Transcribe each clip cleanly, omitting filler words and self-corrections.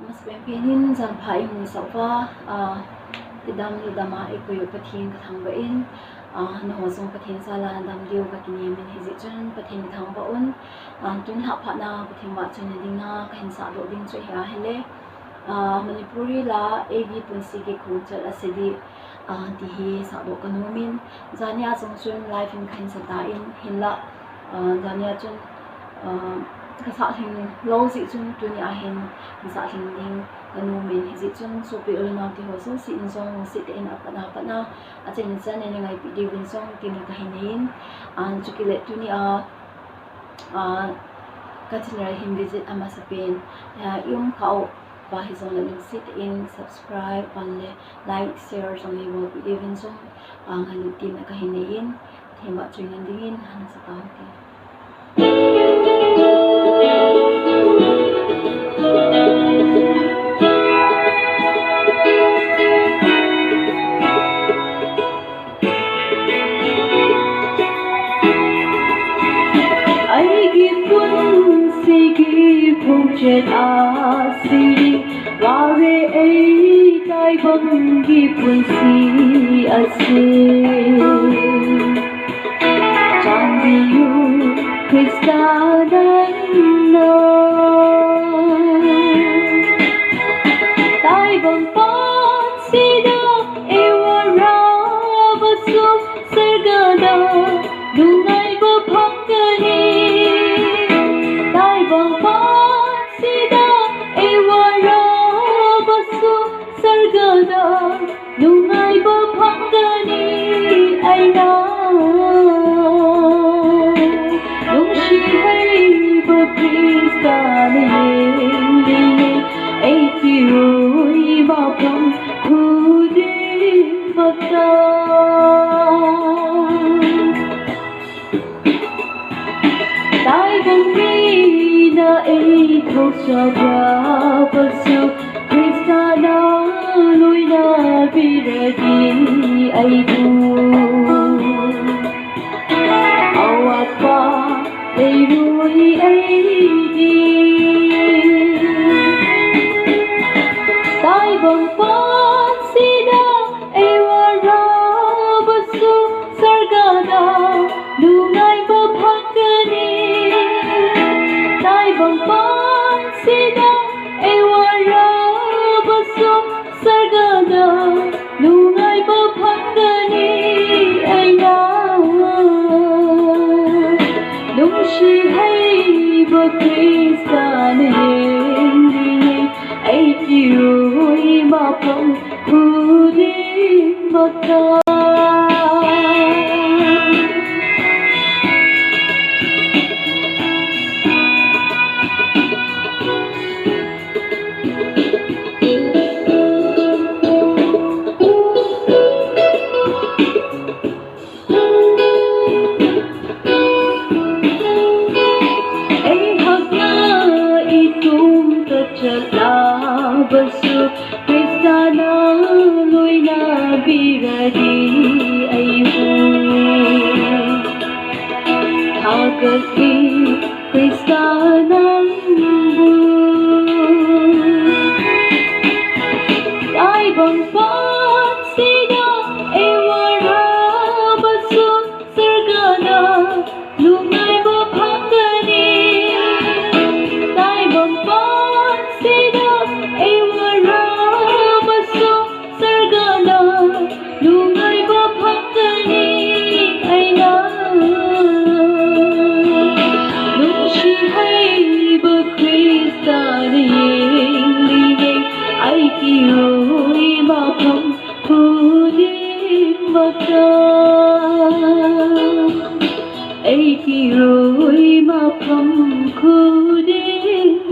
mas pempenin zan phai mun sawa idam lidama ekuyo Pathen ka thangba in nahou song Pathen sala dam dio ka kinemin hezi chun Pathen thangba un tunilhah phana Pathen wa chun dinga ka hinsah do ding chu ya hele Manipuri la eibh punsi ke khunchal asidi dihi sa do kanumin zania song chun life in hinsah ta in hinla zania chun kasah lhunglo si chun tunilhah hinsah ding kanumin hezi chun so pe ulna dihlo so si in song si te in apana achen chan ne ngai pi diuvem song tin ka hinein chukile tunilhah katinra visit ama sa pen yung kao bahis on the sit in subscribe panle like share on the world diuvem song ngailut tin ka hinein thema chuingan dingin han sa taohen Jet asiri ware Taibang gi punsi ase jani Kristanan Taibang pan sida wara basu sergada dungai bapangani Taibang pan lungai bapangani aina lungshi heibh Kristane eibh mapam khudi mata Taibang mina thosabra basu Kristana luina biradi eibh awapa leirui eidi Taibang pan sida wara basu sargada lungai bapangani Taibang pan sida wara basu sargada lungai bapangani aina lungshi heibh Kristane eibh mapam khudi mata basu Kristana luina biradi eibh hagati Kristanan Taibang pan sida wara basu sargada lungai bapangani Taibang pan sida wara basu sargada lungai bapangani aina lungshi heibh Kristane eibh mapam khudi mata eibh mapam khudi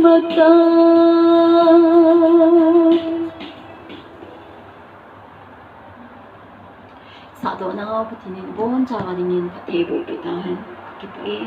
mata sa do na Pathen bon jawa dingin phtthei bo taohen kipai